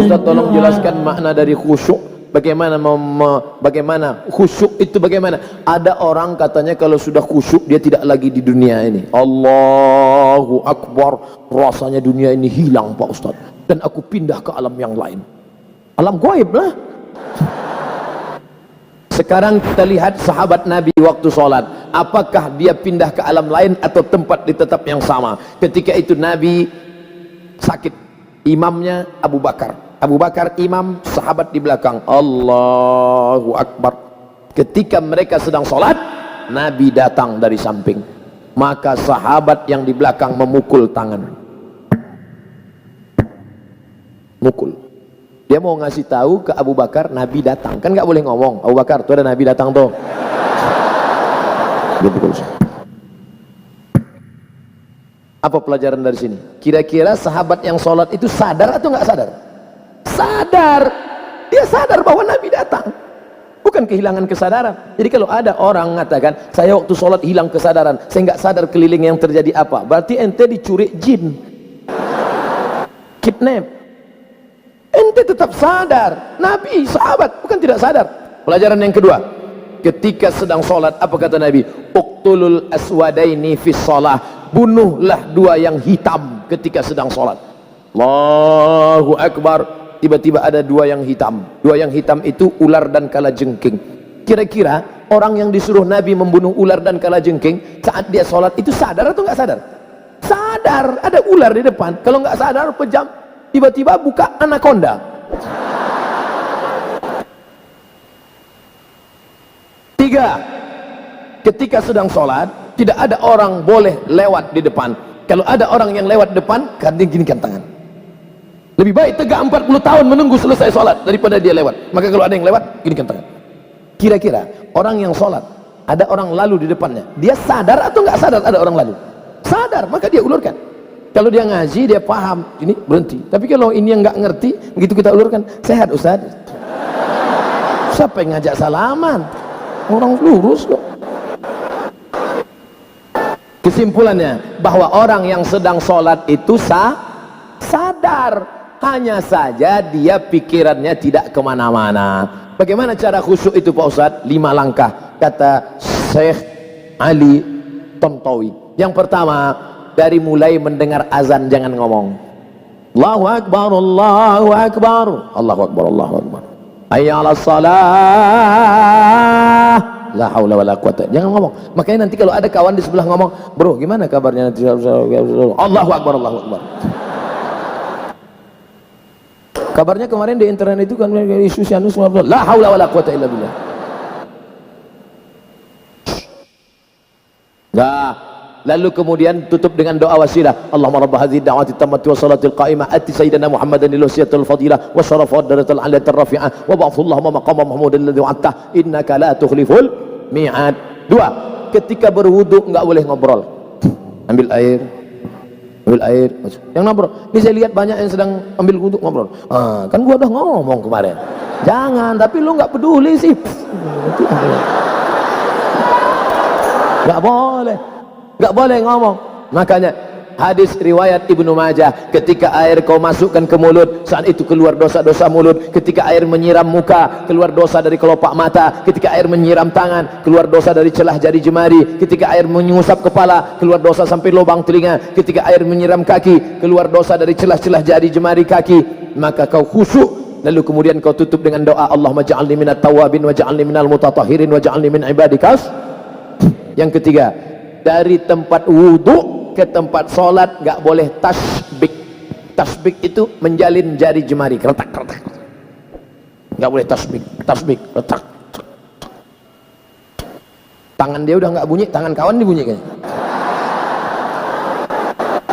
Ustaz tolong jelaskan makna dari khusyuk. Bagaimana bagaimana khusyuk itu bagaimana? Ada orang katanya kalau sudah khusyuk dia tidak lagi di dunia ini. Allahu Akbar, rasanya dunia ini hilang Pak Ustaz, dan aku pindah ke alam yang lain. Alam gaib lah. Sekarang kita lihat sahabat Nabi waktu sholat, apakah dia pindah ke alam lain atau tempat di tetap yang sama? Ketika itu Nabi sakit, imamnya Abu Bakar. Abu Bakar imam, sahabat di belakang. Allahu Akbar. Ketika mereka sedang sholat, Nabi datang dari samping. Maka sahabat yang di belakang memukul tangan. Mukul. Dia mau ngasih tahu ke Abu Bakar, Nabi datang. Kan nggak boleh ngomong, Abu Bakar, tuh ada Nabi datang tuh. Dia pukul. Apa pelajaran dari sini? Kira-kira sahabat yang sholat itu sadar atau nggak sadar? Sadar. Dia sadar bahwa Nabi datang, bukan kehilangan kesadaran. Jadi kalau ada orang mengatakan saya waktu sholat hilang kesadaran, saya nggak sadar keliling yang terjadi apa, berarti ente dicuri jin, kidnap. Ente tetap sadar. Nabi sahabat bukan tidak sadar. Pelajaran yang kedua, ketika sedang sholat apa kata Nabi? Uqtulul aswadaini fis shalah, bunuhlah dua yang hitam ketika sedang sholat. Allahu Akbar. Tiba-tiba ada dua yang hitam. Dua yang hitam itu ular dan kalajengking. Kira-kira orang yang disuruh Nabi membunuh ular dan kalajengking saat dia sholat itu sadar atau nggak sadar? Sadar. Ada ular di depan. Kalau nggak sadar pejam, tiba-tiba buka anaconda. Tiga, ketika sedang sholat tidak ada orang boleh lewat di depan. Kalau ada orang yang lewat depan, ginikan tangan. Lebih baik tegak 40 tahun menunggu selesai sholat daripada dia lewat. Maka kalau ada yang lewat, ginikan tangan. Kira-kira orang yang sholat, ada orang lalu di depannya, dia sadar atau nggak sadar ada orang lalu? Sadar, maka dia ulurkan. Kalau dia ngaji, dia paham, ini berhenti. Tapi kalau ini yang nggak ngerti, begitu kita ulurkan, sehat Ustaz. Siapa yang ngajak salaman? Orang lurus kok. Kesimpulannya, bahwa orang yang sedang sholat itu sadar. Hanya saja dia pikirannya tidak kemana-mana. Bagaimana cara khusyuk itu Pak Ustaz? 5 langkah kata Syekh Ali Tontowi. Yang pertama, dari mulai mendengar azan jangan ngomong. Allahu Akbar, Allahu Akbar, Allahu Akbar, Allahu Akbar, hayya 'alas salah, la haula wala quwata. Jangan ngomong. Makanya nanti kalau ada kawan di sebelah ngomong, bro gimana kabarnya nanti? Allahu Akbar, Allahu Akbar. Kabarnya kemarin di internet itu kan isu Sianus, la haula wala quwata illa billah. Nah, lalu kemudian tutup dengan doa wasilah. Allahumma rabb hadhihi da'wati tammati wa salatil qa'imah ati sayyidina Muhammadan al-wasiyatul fadilah wa syarafa daratul aliyatir rafi'ah wa ba'athu Allahumma maqama mahmudan alladhi wa'adta innaka la tukhliful mi'ad. 2, ketika berwudu enggak boleh ngobrol. Ambil air, yang ngobrol. Ini saya lihat banyak yang sedang ambil wudu ngobrol. Kan gua udah ngomong kemarin. Jangan, tapi lu nggak peduli sih. Nggak boleh ngomong. Makanya hadis riwayat Ibnu Majah, ketika air kau masukkan ke mulut, saat itu keluar dosa-dosa mulut. Ketika air menyiram muka, keluar dosa dari kelopak mata. Ketika air menyiram tangan, keluar dosa dari celah jari jemari. Ketika air mengusap kepala, keluar dosa sampai lubang telinga. Ketika air menyiram kaki, keluar dosa dari celah-celah jari jemari kaki. Maka kau khusyuk, lalu kemudian kau tutup dengan doa, Allahumma ja'alni minat tawabin wa ja'alni minal mutatahirin wa ja'alni min ibadikas. Yang ketiga, dari tempat wudu ke tempat sholat nggak boleh tasbik. Tasbik itu menjalin jari jemari, retak. Nggak boleh tasbik retak. Tangan dia udah nggak bunyi, tangan kawan dibunyi kayaknya.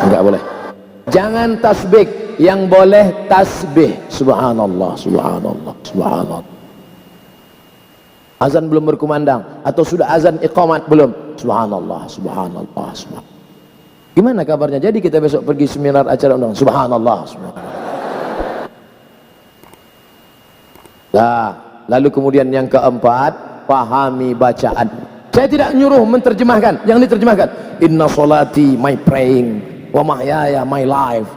Nggak boleh. Jangan tasbik, yang boleh tasbih. Subhanallah, subhanallah, subhanallah. Azan belum berkumandang atau sudah azan iqamat belum? Subhanallah, subhanallah, subhanallah. Gimana kabarnya? Jadi kita besok pergi seminar acara undang. Subhanallah, subhanallah. Nah, lalu kemudian yang keempat, pahami bacaan. Saya tidak nyuruh menterjemahkan, yang diterjemahkan. Inna solati my praying, wa mahyaya my life,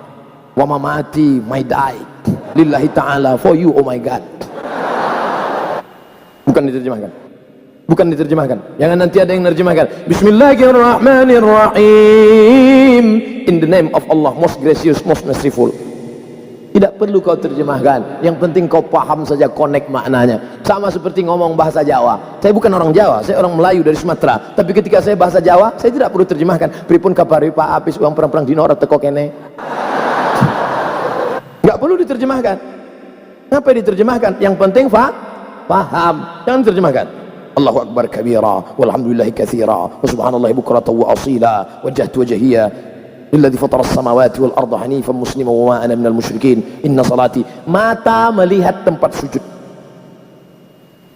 wa mamati my die. lillahi ta'ala, for you, oh my God. Bukan diterjemahkan. Bukan diterjemahkan. Jangan nanti ada yang menerjemahkan. Bismillahirrahmanirrahim. In the name of Allah, most gracious, most merciful. Tidak perlu kau terjemahkan. Yang penting kau paham saja, connect maknanya. Sama seperti ngomong bahasa Jawa. Saya bukan orang Jawa, saya orang Melayu dari Sumatera. Tapi ketika saya bahasa Jawa, saya tidak perlu terjemahkan. Pripun kapari Pak Apis uang perang-perang dinora teko kene. Enggak perlu diterjemahkan. Ngapain diterjemahkan? Yang penting paham. Jangan terjemahkan. Allahu akbar kabira walhamdulillahi katsira wa subhanallahi bukratan wa asila wajjahtu wajhiya lilladzi fatara as-samawati wal arda hanifan musliman wa ma ana minal musyrikin inna salati. Mata melihat tempat sujud.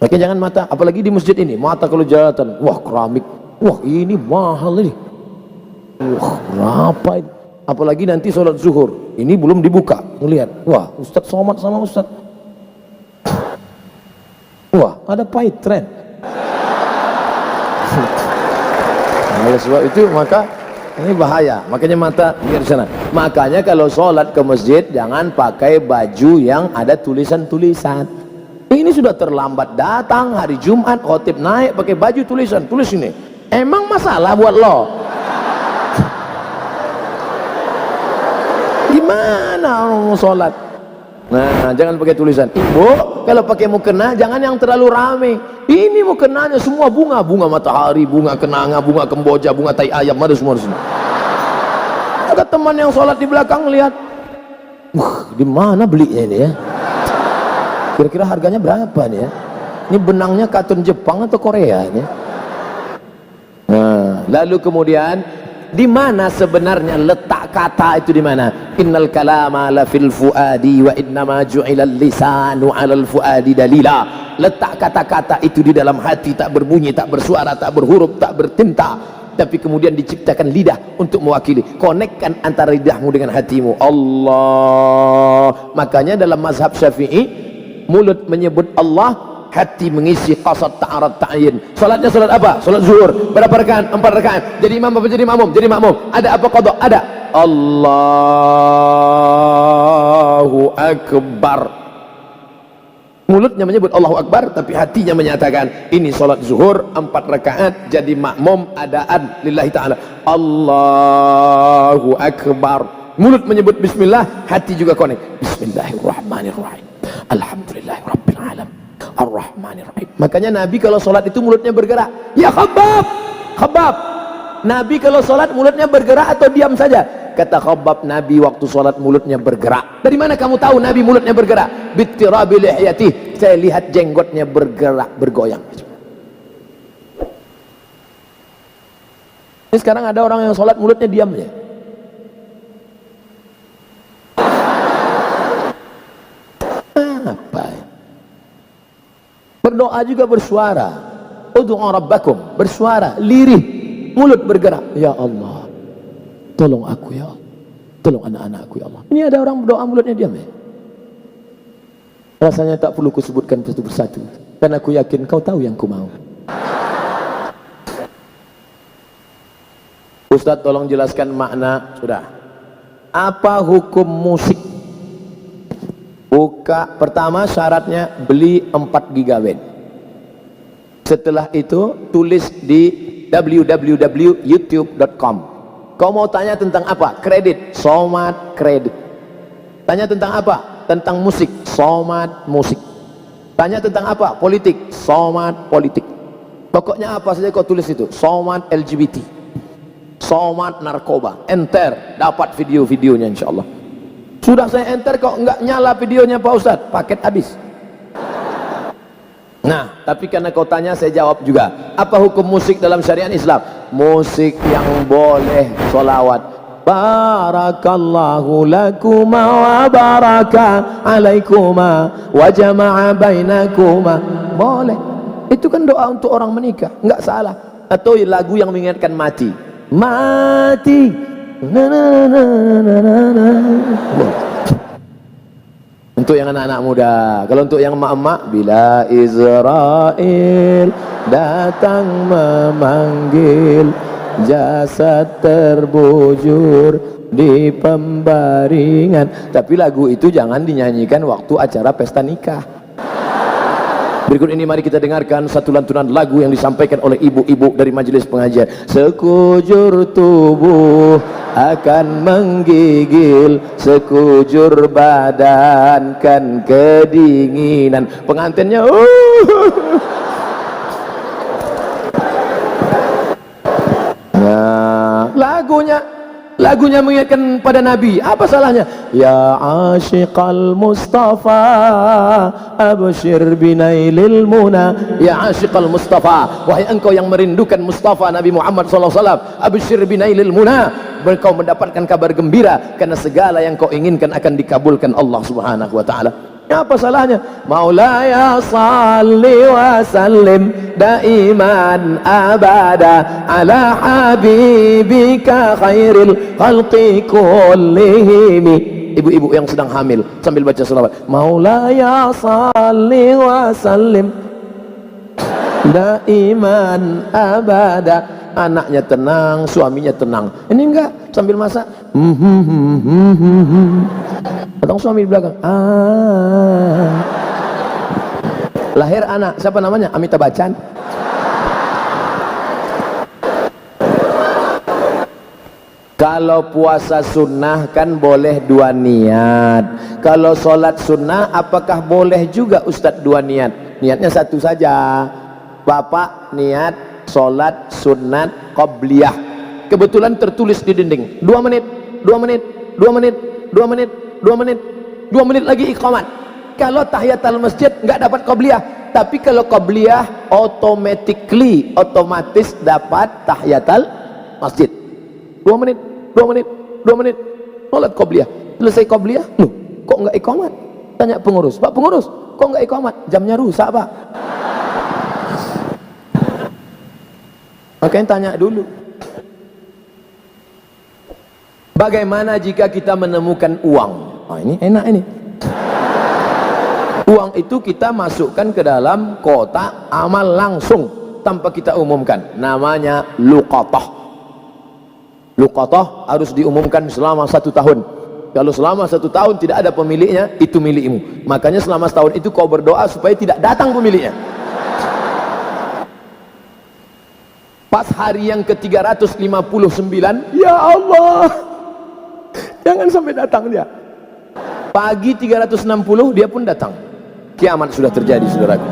Makanya jangan mata, apalagi di masjid ini, mata kalau jahatan, wah keramik, wah ini mahal ini, wah berapa ini. Apalagi nanti sholat zuhur, ini belum dibuka, melihat, wah Ustadz somat sama Ustadz, wah ada pahit tren. Oleh sebab itu maka ini bahaya, makanya mata biar sana. Makanya kalau sholat ke masjid jangan pakai baju yang ada tulisan-tulisan. Ini sudah terlambat datang hari Jumat, khotib naik pakai baju tulisan, tulis ini. Emang masalah buat lo? Gimana orang mau sholat? Nah, jangan pakai tulisan. Ibu, kalau pakai mukena jangan yang terlalu rame. Ini mukenanya semua bunga, bunga matahari, bunga kenanga, bunga kemboja, bunga tai ayam, ada semua di sini. Ada teman yang sholat di belakang lihat, di mana belinya ini ya? Kira-kira harganya berapa nih ya? Ini benangnya katun Jepang atau Korea ini? Nah, lalu kemudian di mana sebenarnya letak kata itu di mana? Innal kalama la fil fuadi wa innama ju'ilal lisanu 'alal fuadi dalila. Letak kata-kata itu di dalam hati, tak berbunyi, tak bersuara, tak berhuruf, tak bertinta, tapi kemudian diciptakan lidah untuk mewakili. Konekkan antara lidahmu dengan hatimu. Allah. Makanya dalam mazhab Syafi'i, mulut menyebut Allah, hati mengisi qasad ta'arad ta'yin. Salatnya salat apa? Salat zuhur. Berapa rakaat? 4 rakaat. Jadi imam apa jadi makmum? Jadi makmum. Ada apa qada? Ada. Allahu akbar. Mulutnya menyebut Allahu akbar, tapi hatinya menyatakan ini salat zuhur 4 rakaat, jadi makmum adaan lillahi ta'ala. Allahu akbar. Mulut menyebut bismillah, hati juga konek. Bismillahirrahmanirrahim. Alhamdulillahirabbil alamin. Ar-Rahmanir-Rahim. Makanya Nabi kalau sholat itu mulutnya bergerak. Ya Khabbab, Khabbab. Nabi kalau sholat mulutnya bergerak atau diam saja? Kata Khabbab, Nabi waktu sholat mulutnya bergerak. Dari mana kamu tahu Nabi mulutnya bergerak? Bittirabi lihyatih. Saya lihat jenggotnya bergerak, bergoyang. Ini sekarang ada orang yang sholat mulutnya diam aja. Apa ya? Berdoa juga bersuara. Ud'u rabbakum, bersuara, lirih, mulut bergerak. Ya Allah, tolong aku ya Allah, tolong anak-anakku ya Allah. Ini ada orang berdoa mulutnya diam ya. Rasanya tak perlu kusebutkan satu persatu, karena aku yakin kau tahu yang ku mau. Ustadz tolong jelaskan makna. Sudah. Apa hukum musik? Buka, pertama syaratnya beli 4 GB. Setelah itu tulis di www.youtube.com. Kau mau tanya tentang apa? Kredit, Somad kredit. Tanya tentang apa? Tentang musik, Somad musik. Tanya tentang apa? Politik, Somad politik. Pokoknya apa saja kau tulis itu. Somad LGBT, Somad narkoba. Enter, dapat video-videonya insyaallah. Sudah saya enter kok enggak nyala videonya Pak Ustadz, paket habis. Nah, tapi karena kau tanya saya jawab juga. Apa hukum musik dalam syariat Islam? Musik yang boleh solawat. Barakallahu lakuma wa baraka alaikuma wa jama'a bainakuma. Boleh. Itu kan doa untuk orang menikah, enggak salah. Atau lagu yang mengingatkan mati. Mati. Na, na, na, na, na, na. Untuk yang anak-anak muda. Kalau untuk yang emak-emak, bila Israel datang memanggil, jasad terbujur di pembaringan. Tapi lagu itu jangan dinyanyikan waktu acara pesta nikah. Berikut ini mari kita dengarkan satu lantunan lagu yang disampaikan oleh ibu-ibu dari majelis pengajian. Sekujur tubuh akan menggigil, sekujur badan kan kedinginan. Pengantinnya nah, lagunya mengingatkan pada Nabi. Apa salahnya? Ya asyiqal Mustafa abshir binailil muna. Ya asyiqal Mustafa, wahai engkau yang merindukan Mustafa Nabi Muhammad SAW, abshir binailil muna, engkau mendapatkan kabar gembira karena segala yang kau inginkan akan dikabulkan Allah Subhanahu wa taala. Apa salahnya? Maulaya salli wa sallim daiman abada ala habibika khairil khalqi kullihim. Ibu-ibu yang sedang hamil sambil baca selawat. Maulaya salli wa sallim daiman abada. Anaknya tenang, suaminya tenang. Ini enggak, sambil masak. Datang suami di belakang. Lahir anak, siapa namanya? Amitabh Bachchan. Kalau puasa sunnah kan boleh dua niat. Kalau sholat sunnah apakah boleh juga Ustadz dua niat? Niatnya satu saja. Bapak niat sholat sunat qabliyah, kebetulan tertulis di dinding 2 menit, 2 menit, 2 menit, 2 menit, 2 menit, 2 menit lagi iqamat. Kalau tahiyatul masjid nggak dapat qabliyah, tapi kalau qabliyah otomatis dapat tahiyatul masjid. 2 menit, 2 menit, 2 menit sholat qabliyah, selesai qabliyah, loh kok nggak iqamat? Tanya pengurus, Pak pengurus kok nggak iqamat? Jamnya rusak Pak. Makanya tanya dulu. Bagaimana jika kita menemukan uang? Oh, ini enak ini. Uang itu kita masukkan ke dalam kotak amal langsung tanpa kita umumkan. Namanya luqatah. Luqatah harus diumumkan selama 1 tahun. Kalau selama 1 tahun tidak ada pemiliknya, itu milikmu. Makanya selama setahun itu kau berdoa supaya tidak datang pemiliknya. Pas hari yang ke-359, ya Allah, jangan sampai datang dia. Pagi 360 dia pun datang. Kiamat sudah terjadi, saudaraku.